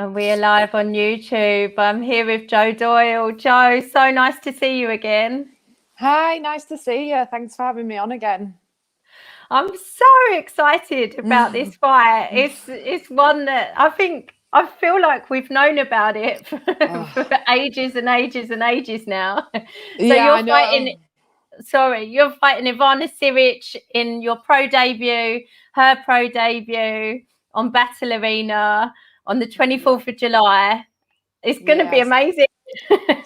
And we are live on YouTube. I'm here with Jo Doyle. Jo, so nice to see you again. Hi, nice to see you. Thanks for having me on again. I'm so excited about this fight. It's one that I feel like we've known about it for ages and ages and ages now. So yeah, you're fighting Ivana Siric in your pro debut, her pro debut on Battle Arena on the 24th of July. It's going to be amazing.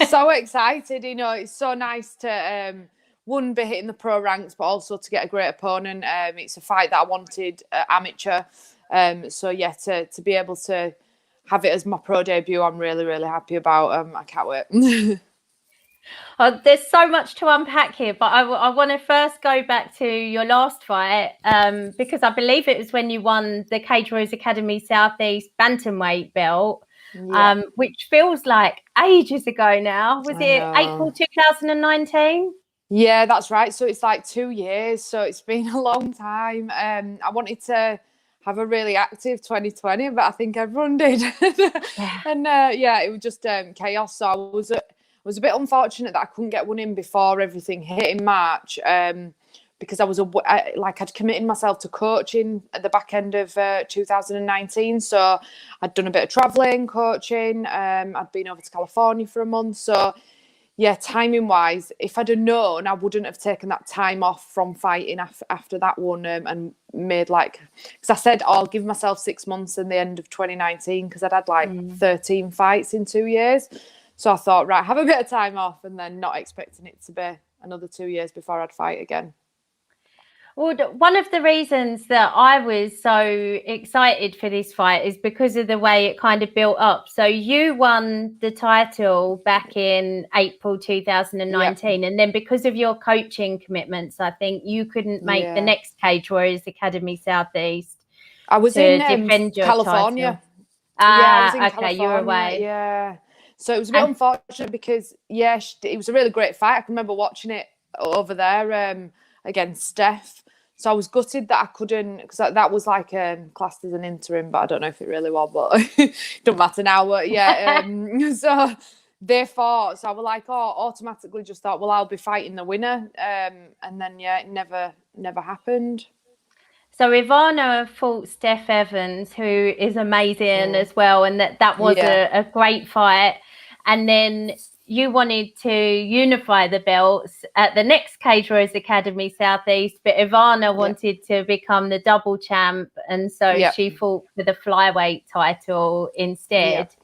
So excited, it's so nice to one, be hitting the pro ranks, but also to get a great opponent. It's a fight that I wanted amateur. So yeah, to be able to have it as my pro debut, I'm really, really happy about. I can't wait. There's so much to unpack here, but I want to first go back to your last fight because I believe it was when you won the Cage Warriors Academy Southeast Bantamweight belt, which feels like ages ago now. Was it April 2019? Yeah, that's right. So it's like 2 years. So it's been a long time. I wanted to have a really active 2020, but I think everyone did. And it was just chaos. So I was a bit unfortunate that I couldn't get one in before everything hit in March, because I'd committed myself to coaching at the back end of 2019. So I'd done a bit of traveling, coaching. I'd been over to California for a month. So yeah, timing wise, if I'd have known, I wouldn't have taken that time off from fighting after that one, and made because I said, I'll give myself 6 months in the end of 2019 because I'd had 13 fights in 2 years. So I thought, right, have a bit of time off, and then not expecting it to be another 2 years before I'd fight again. Well, one of the reasons that I was so excited for this fight is because of the way it kind of built up. So you won the title back in April 2019, and then because of your coaching commitments, I think you couldn't make the next Cage Warriors Academy Southeast. I was in California. I was in California. You were away. Yeah. So it was a bit unfortunate because, it was a really great fight. I can remember watching it over there against Steph. So I was gutted that I couldn't, because that was classed as an interim, but I don't know if it really was, but it doesn't matter now. But so they fought. So I was automatically just thought, well, I'll be fighting the winner. And then, it never happened. So Ivana fought Steph Evans, who is amazing as well. And that was a great fight. And then you wanted to unify the belts at the next Cage Warriors Academy Southeast, but Ivana wanted to become the double champ. And so she fought for the flyweight title instead.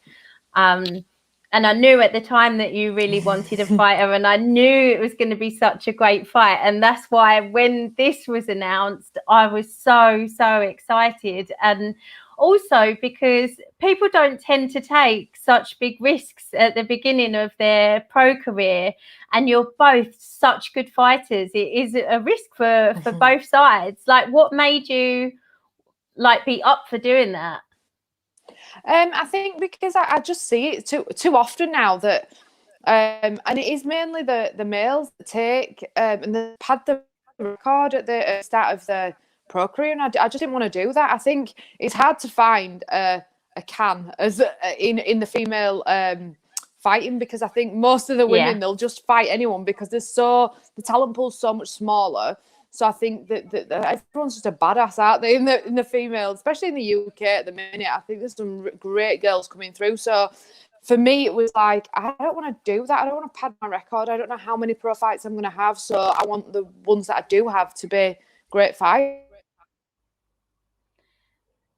And I knew at the time that you really wanted a fighter, and I knew it was going to be such a great fight. And that's why when this was announced, I was so, so excited. And also because people don't tend to take such big risks at the beginning of their pro career, and you're both such good fighters. It is a risk for both sides. What made you be up for doing that? I think because I just see it too often now that, and it is mainly the males that take, and they've had the record at the start of the pro career, and I just didn't want to do that. I think it's hard to find a can as in the female fighting, because I think most of the women they'll just fight anyone because the talent pool's so much smaller. So I think that everyone's just a badass, aren't they, in the female, especially in the UK at the minute. I think there's some great girls coming through. So for me, it was I don't want to do that. I don't want to pad my record. I don't know how many pro fights I'm going to have. So I want the ones that I do have to be great fights.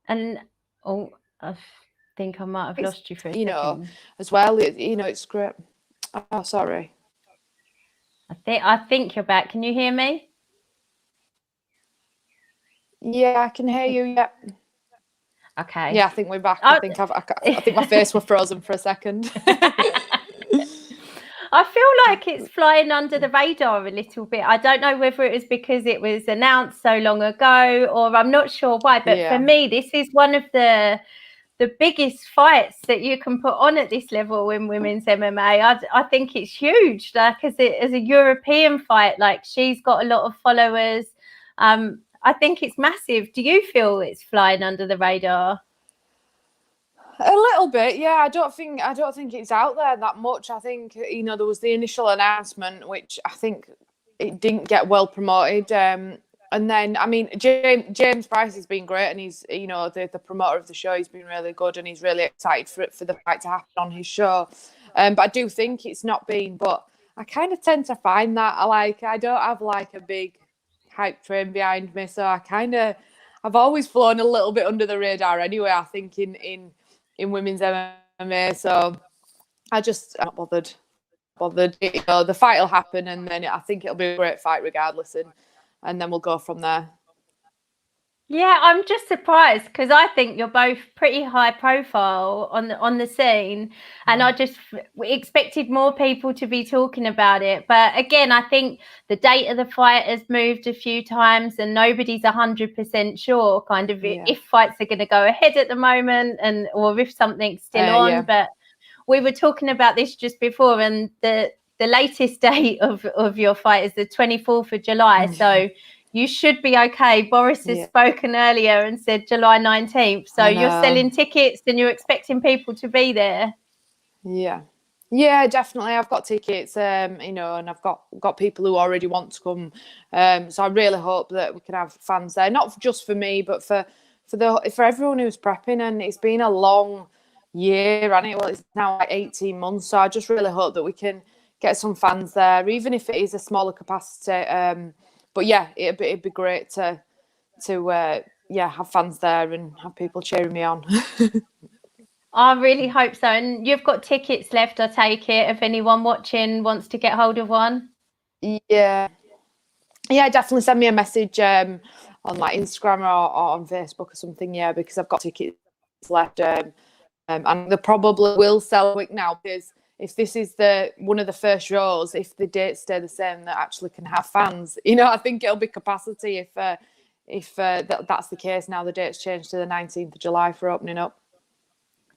And I think I might have lost you for a second. As well, it's great. Oh, sorry. I think you're back. Can you hear me? Yeah, I can hear you. Yeah. Okay. Yeah, I think we're back. I think my face was frozen for a second. I feel like it's flying under the radar a little bit. I don't know whether it was because it was announced so long ago, or I'm not sure why. But for me, this is one of the biggest fights that you can put on at this level in women's MMA. I think it's huge. As a European fight, she's got a lot of followers. I think it's massive. Do you feel it's flying under the radar? A little bit, yeah. I don't think it's out there that much. I think, you know, there was the initial announcement, which I think it didn't get well promoted. And then, I mean, James Price has been great, and he's, you know, the promoter of the show. He's been really good, and he's really excited for the fight to happen on his show. But I do think it's not been. But I kind of tend to find that I don't have like a big hype train behind me, so I've always flown a little bit under the radar anyway. I think in women's MMA, so I'm not bothered. You know, the fight will happen, and then I think it'll be a great fight regardless, and then we'll go from there. Yeah, I'm just surprised because I think you're both pretty high profile on the scene, and I just expected more people to be talking about it. But again, I think the date of the fight has moved a few times, and nobody's 100% sure kind of if fights are going to go ahead at the moment, and or if something's still on. Yeah. But we were talking about this just before, and the latest date of your fight is the 24th of July. So you should be okay. Boris has spoken earlier and said July 19th. So you're selling tickets and you're expecting people to be there. Yeah, definitely. I've got tickets, you know, and I've got people who already want to come. So I really hope that we can have fans there, not just for me, but for everyone who's prepping. And it's been a long year, and it's now like 18 months. So I just really hope that we can get some fans there, even if it is a smaller capacity. But yeah, it'd be great to have fans there and have people cheering me on. I really hope so. And you've got tickets left, I take it, if anyone watching wants to get hold of one? Yeah, definitely send me a message on like Instagram or on Facebook or something, because I've got tickets left. And they probably will sell quick now, because if this is one of the first shows, if the dates stay the same, that actually can have fans, you know, I think it'll be capacity if that's the case. Now the date's changed to the 19th of July for opening up.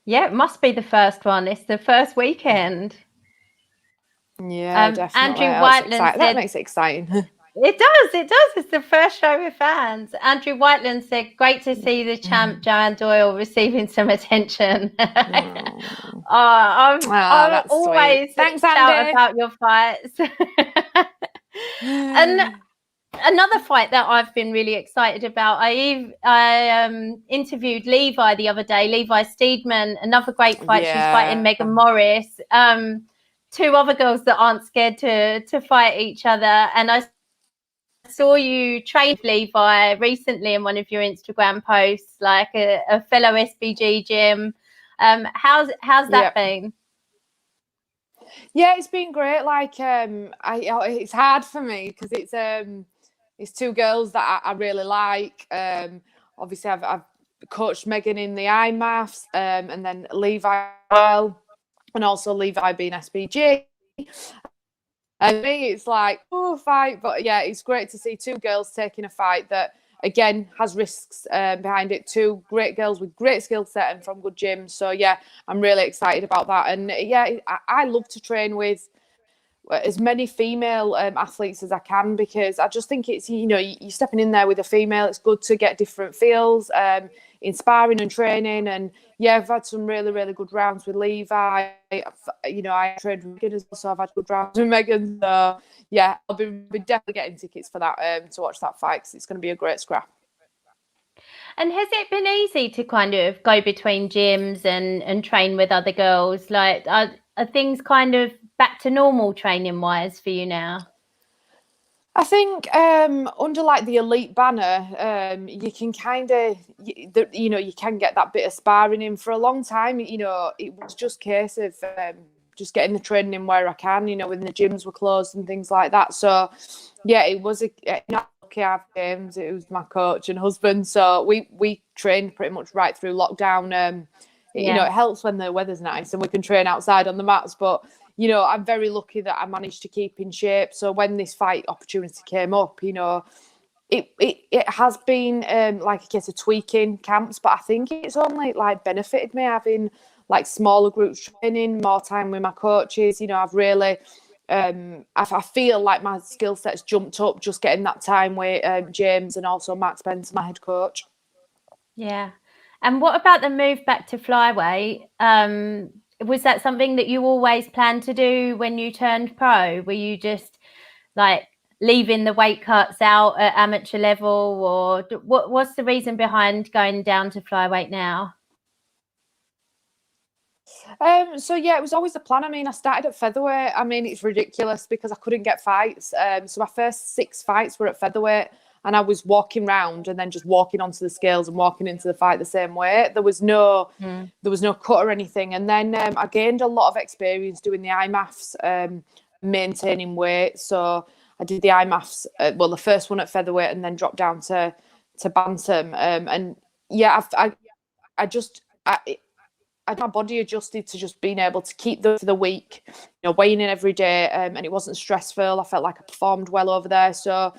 Yeah, it must be the first one. It's the first weekend. Yeah, definitely. Andrew Whiteland said, that makes it exciting. It does. It's the first show with fans. Andrew Whiteland said, great to see the champ Jo Doyle receiving some attention. I'm always shout about your fights. And another fight that I've been really excited about, I interviewed Levi the other day, Levi Steedman, another great fight. She's fighting Megan Morris. Two other girls that aren't scared to fight each other. And I saw you train with Levi recently in one of your Instagram posts, like a fellow SBG gym. How's that been? Yeah, it's been great. Like, it's hard for me because it's two girls that I really like. Obviously, I've coached Megan in the IMAFs, and then Levi well, and also Levi being SBG. And me, it's like, fight. But yeah, it's great to see two girls taking a fight that, again, has risks behind it. Two great girls with great skill set and from good gyms. So yeah, I'm really excited about that. And yeah, I love to train with as many female athletes as I can, because I just think it's, you know, you're stepping in there with a female. It's good to get different feels in sparring and training. And yeah, I've had some really, really good rounds with Levi. You know, I trained with Megan as well, so I've had good rounds with Megan. So yeah, I'll be definitely getting tickets for that to watch that fight, because it's going to be a great scrap. And has it been easy to kind of go between gyms and train with other girls? Like, are things kind of back to normal training wise for you now? I think under like the elite banner, you can kind of, you know, you can get that bit of sparring in. For a long time, you know, it was just a case of just getting the training in where I can, you know, when the gyms were closed and things like that. So yeah, it was not lucky I have games. It was my coach and husband. So we trained pretty much right through lockdown. You know, it helps when the weather's nice and we can train outside on the mats, but you know, I'm very lucky that I managed to keep in shape. So when this fight opportunity came up, you know, it has been like a case of tweaking camps, but I think it's only like benefited me having like smaller groups training, more time with my coaches. You know, I've really, I feel like my skill set's jumped up just getting that time with James and also Mark Spencer, my head coach. Yeah. And what about the move back to flyweight? Was that something that you always planned to do when you turned pro? Were you just like leaving the weight cuts out at amateur level, or what's the reason behind going down to flyweight now? So yeah, it was always the plan. I mean, I started at featherweight. I mean, it's ridiculous because I couldn't get fights. So my first 6 fights were at featherweight, and I was walking round and then just walking onto the scales and walking into the fight the same way. There was no cut or anything. And then I gained a lot of experience doing the IMAFs, maintaining weight. So I did the IMAFs, well, the first one at featherweight, and then dropped down to bantam. And yeah, my body adjusted to just being able to keep the week, weighing in every day, and it wasn't stressful. I felt like I performed well over there. So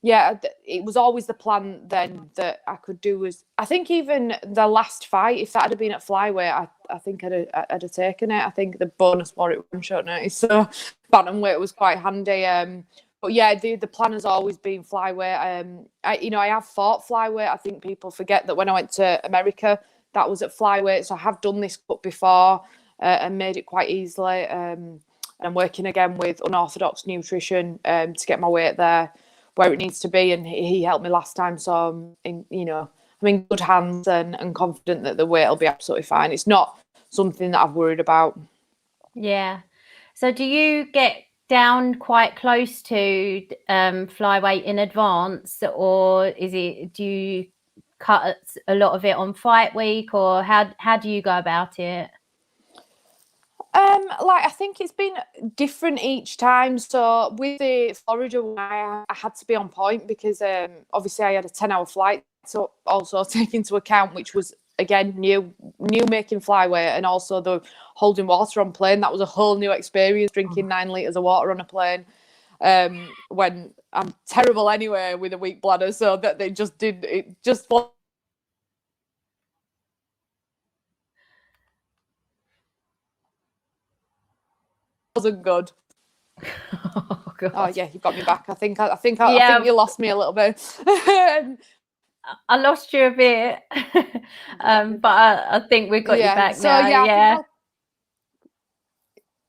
yeah, it was always the plan then that I could do. I think even the last fight, if that had been at flyweight, I think I'd have taken it. I think the bonus for it was on short notice, so bantamweight was quite handy. But yeah, the plan has always been flyweight. I have fought flyweight. I think people forget that when I went to America, that was at flyweight. So I have done this cut before and made it quite easily. And I'm working again with unorthodox nutrition to get my weight there where it needs to be. And he helped me last time. So I'm in good hands and confident that the weight will be absolutely fine. It's not something that I've worried about. Yeah. So do you get down quite close to flyweight in advance, or do you cut a lot of it on fight week, or how do you go about it? I think it's been different each time. So with the Florida one, I had to be on point because obviously I had a 10-hour flight, so also take into account, which was again new making flyweight, and also the holding water on plane. That was a whole new experience, drinking 9 litres of water on a plane. When I'm terrible anyway with a weak bladder, so that they just did it just wasn't good. Oh, God. Oh yeah, you got me back. I think you lost me a little bit. I lost you a bit, but I think we got you back so, now. Yeah.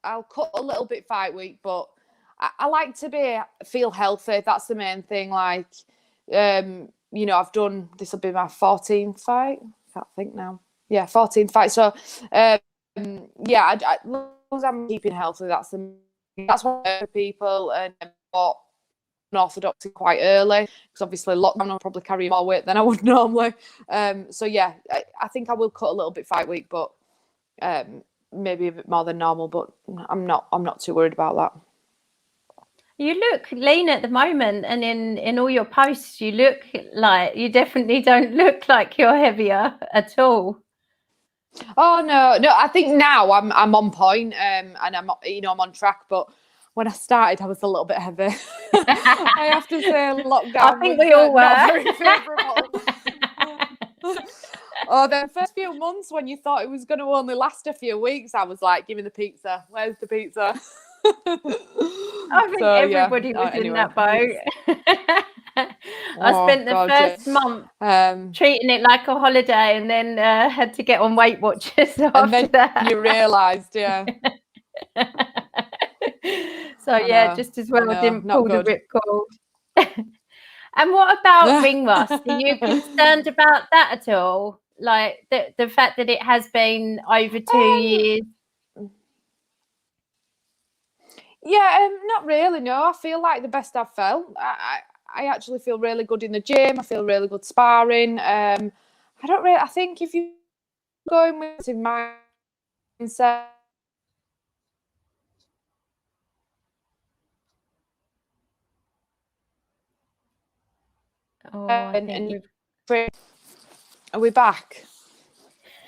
I'll cut a little bit fight week, but I like to feel healthy. That's the main thing. Like, I've done, this will be my 14th fight. I can't think now. Yeah, 14th fight. So, as long as I'm keeping healthy, that's what I for people. And bought unorthodox quite early because obviously lockdown I'll probably carry more weight than I would normally. So yeah, I think I will cut a little bit fight week, but maybe a bit more than normal. But I'm not too worried about that. You look lean at the moment, and in all your posts, you look like you definitely don't look like you're heavier at all. Oh no! I think now I'm on point, and I'm on track. But when I started, I was a little bit heavy. I have to say, lockdown. I think we all were. Not very favourable. Oh, the first few months when you thought it was going to only last a few weeks, I was like, "Give me the pizza. Where's the pizza?" I think everybody was in that boat. I spent the first month treating it like a holiday, and then had to get on Weight Watchers after that. You realised, yeah. So yeah, just as well I didn't pull the ripcord. And what about ring rust? Are you concerned about that at all? Like the fact that it has been over 2 years? Yeah, not really. No, I feel like the best I've felt. I actually feel really good in the gym. I feel really good sparring. I think if you going with mindset. Oh, and are we back?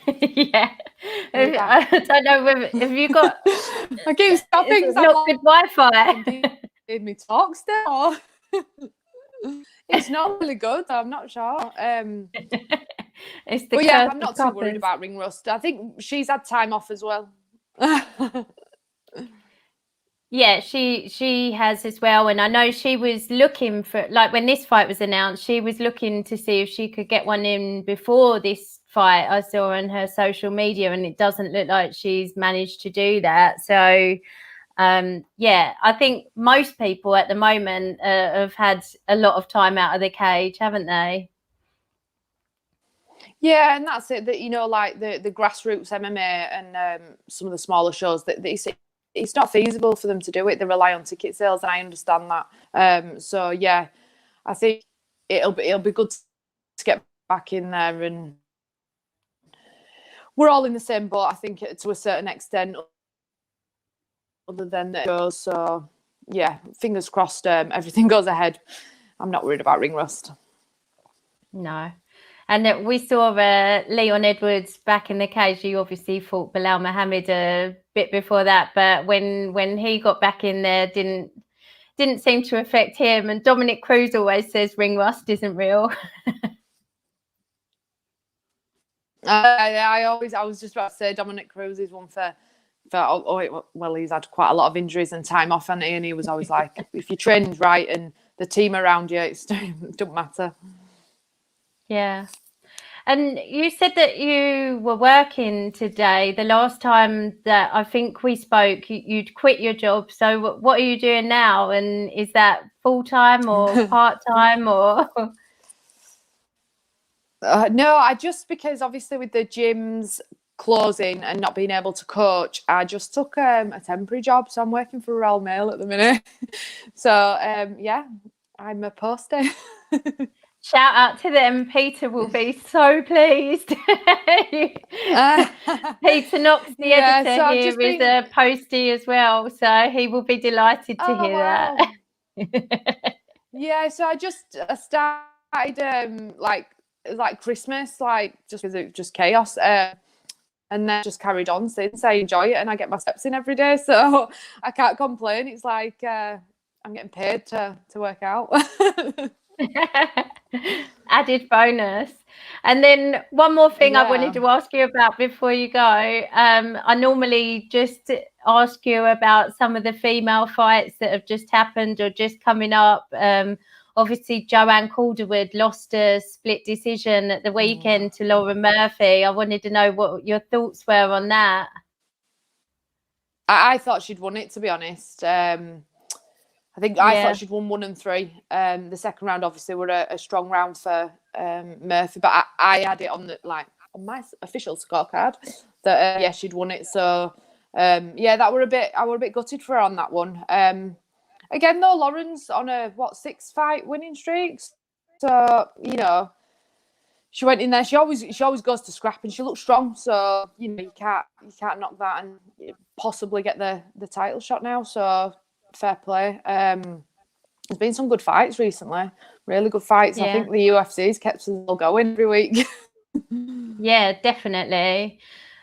Yeah. I don't know if you got. I keep stopping. It's not good Wi-Fi. Did me talk still? It's not really good. I'm not sure. It's but yeah, I'm not too worried about ring rust. I think she's had time off as well. Yeah, she has as well, and I know she was looking for, like, when this fight was announced, she was looking to see if she could get one in before this fight. I saw on her social media, and it doesn't look like she's managed to do that. So, yeah, I think most people at the moment have had a lot of time out of the cage, haven't they? Yeah, and that's it. That, you know, like the grassroots MMA and some of the smaller shows, that it's not feasible for them to do it. They rely on ticket sales, and I understand that. So yeah, I think it'll be good to get back in there, and we're all in the same boat, I think, to a certain extent, other than that goes. So yeah, fingers crossed, everything goes ahead. I'm not worried about ring rust. No. And we saw Leon Edwards back in the cage. He obviously fought Bilal Muhammad a bit before that, but when he got back in there, didn't seem to affect him. And Dominic Cruz always says ring rust isn't real. I was just about to say Dominic Cruz is one for well, he's had quite a lot of injuries and time off, and he was always like, if you trained right and the team around you, it doesn't matter. Yeah. And you said that you were working today. The last time that I think we spoke, you'd quit your job. So what are you doing now? And is that full-time or part-time or? No, because obviously with the gyms closing and not being able to coach, I just took a temporary job. So I'm working for Royal Mail at the minute. So yeah, I'm a postie. Shout out to them. Peter will be so pleased. Peter Knox, the editor so here, is a postie as well. So he will be delighted to hear that. Yeah, so I started like Christmas, like just because it was just chaos. And then just carried on since. I enjoy it and I get my steps in every day. So I can't complain. It's like I'm getting paid to work out. Added bonus. And then one more thing I wanted to ask you about before you go. I normally just ask you about some of the female fights that have just happened or just coming up. Obviously, Joanne Calderwood lost a split decision at the weekend to Lauren Murphy. I wanted to know what your thoughts were on that. I thought she'd won it, to be honest. I thought she'd won 1 and 3. The second round obviously were a strong round for Murphy, but I had it on on my official scorecard that she'd won it. So I were a bit gutted for her on that one. Again though, Lauren's on a 6-fight winning streak. So, you know, she went in there. She always goes to scrap, and she looks strong. So, you know, you can't knock that, and possibly get the title shot now. So fair play. There's been some good fights recently, really good fights. I think the UFC's kept us all going every week. Yeah, definitely.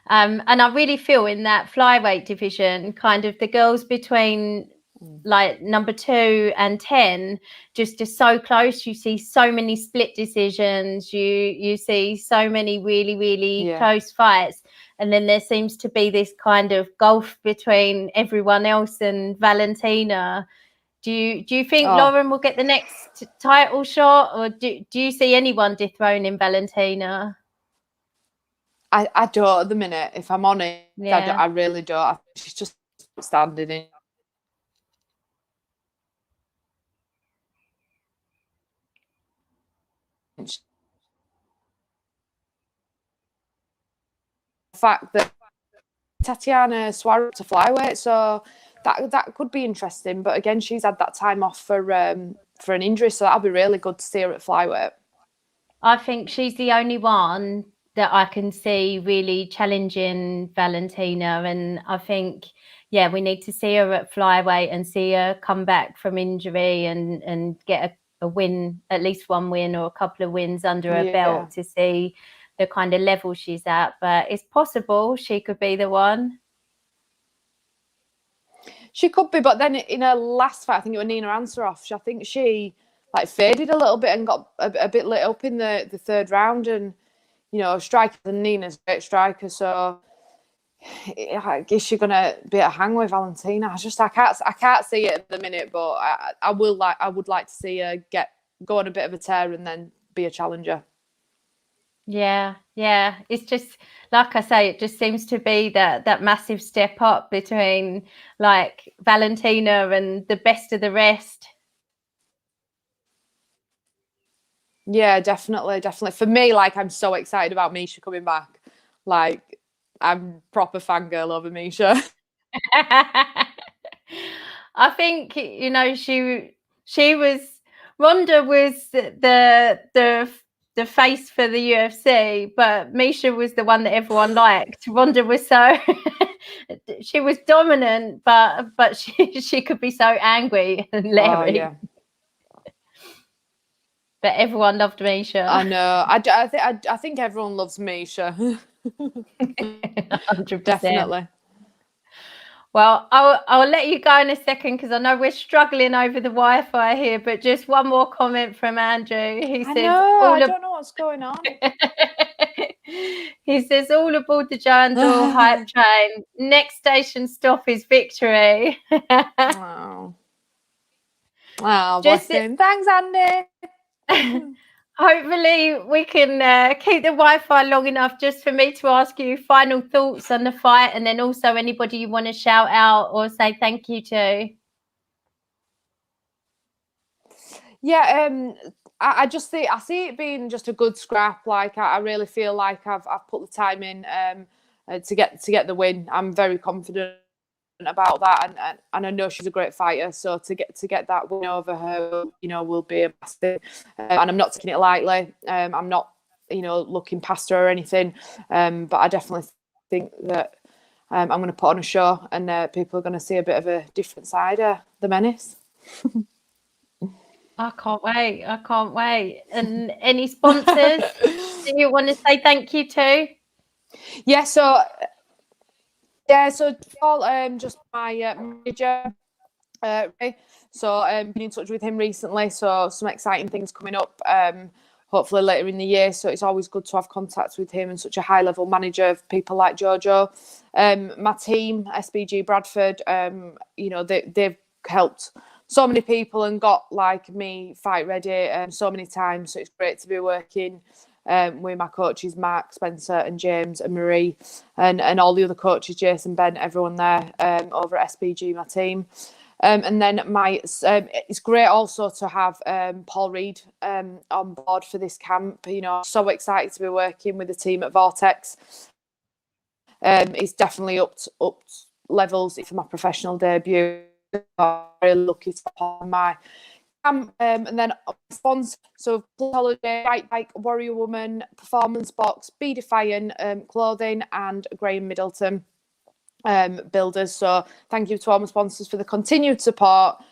And I really feel in that flyweight division, kind of the girls between like number 2 and 10 just are so close. You see so many split decisions. You see so many really close fights. And then there seems to be this kind of gulf between everyone else and Valentina. Do you think Lauren will get the next title shot, or do you see anyone dethroning Valentina? I don't at the minute, if I'm honest. I really don't. I think she's just standing in. The fact that Tatiana Suarez to flyweight, so that could be interesting. But again, she's had that time off for an injury, so that'll be really good to see her at flyweight. I think she's the only one that I can see really challenging Valentina, and I think we need to see her at flyweight and see her come back from injury and get a win, at least one win or a couple of wins under her belt to see the kind of level she's at. But it's possible she could be the one. She could be, but then in her last fight, I think it was Nina Ansaroff, I think she faded a little bit and got a bit lit up in the third round. And, you know, striker, and Nina's a great striker, so is she gonna be at a hang with Valentina? I can't see it at the minute, but I would like to see her go on a bit of a tear and then be a challenger. Yeah. It's just, like I say, it just seems to be that massive step up between like Valentina and the best of the rest. Yeah, definitely. For me, like, I'm so excited about Misha coming back. Like, I'm proper fangirl over Misha. I think, you know, she was, Ronda was the face for the UFC, but Misha was the one that everyone liked. Ronda was so she was dominant, but she could be so angry and leery. Oh, yeah. But everyone loved Misha. I know. I think everyone loves Misha. 100%. Definitely. Well, I'll let you go in a second because I know we're struggling over the Wi-Fi here. But just one more comment from Andrew. He says, I don't know what's going on. He says, all aboard the Jo Doyle hype train. Next station stop is victory. Oh, bless him. Thanks, Andy. Hopefully we can keep the Wi-Fi long enough just for me to ask you final thoughts on the fight, and then also anybody you want to shout out or say thank you to. Yeah, I see it being just a good scrap. Like, I really feel like I've put the time in to get the win. I'm very confident about that, and I know she's a great fighter. So to get that win over her, you know, will be a massive. And I'm not taking it lightly. I'm not, you know, looking past her or anything. But I definitely think that I'm going to put on a show, and people are going to see a bit of a different side of the Menace. I can't wait. And any sponsors that you want to say thank you to? Yeah, so Paul, just my manager, Ray. So been in touch with him recently. So some exciting things coming up. Hopefully later in the year. So it's always good to have contacts with him and such a high level manager of people like Jojo. My team, SBG Bradford, you know, they've helped so many people and got like me fight ready so many times. So it's great to be working with my coaches, Mark, Spencer and James and Marie and all the other coaches, Jason, Ben, everyone there over at SBG, my team. And then it's great also to have Paul Reed on board for this camp. You know, so excited to be working with the team at Vortex. It's definitely up levels for my professional debut. I'm really lucky to have my camp. And then sponsors, so Holiday, Right Bike, Warrior Woman, Performance Box, Be Defiant, Clothing, and Graham Middleton builders. So thank you to all my sponsors for the continued support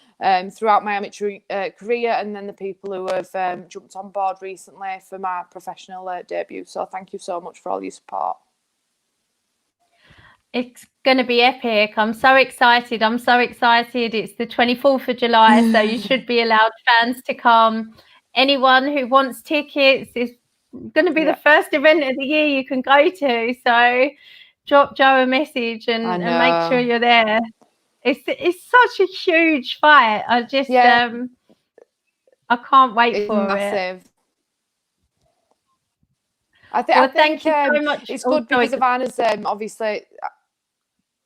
throughout my amateur career, and then the people who have jumped on board recently for my professional debut. So thank you so much for all your support. It's going to be epic. I'm so excited. It's the 24th of July, so you should be allowed fans to come. Anyone who wants tickets, it's going to be the first event of the year you can go to. So drop Jo a message and make sure you're there. It's such a huge fight. I just I can't wait for massive. it. I think thank you so much. It's good because Ivana's obviously.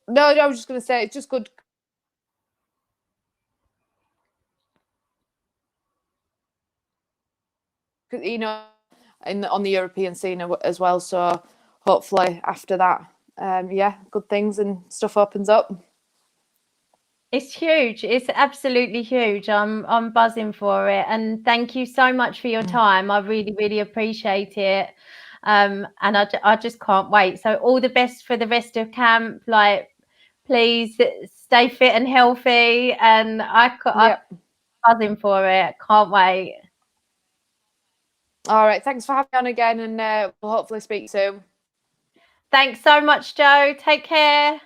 No, I was just going to say it's just good. You know, on the European scene as well. So hopefully after that, good things and stuff opens up. It's huge. It's absolutely huge. I'm buzzing for it, and thank you so much for your time. I really, really appreciate it. And I just can't wait. So all the best for the rest of camp. Like, please stay fit and healthy. And I'm buzzing for it. Can't wait. All right. Thanks for having me on again, and we'll hopefully speak soon. Thanks so much, Jo. Take care.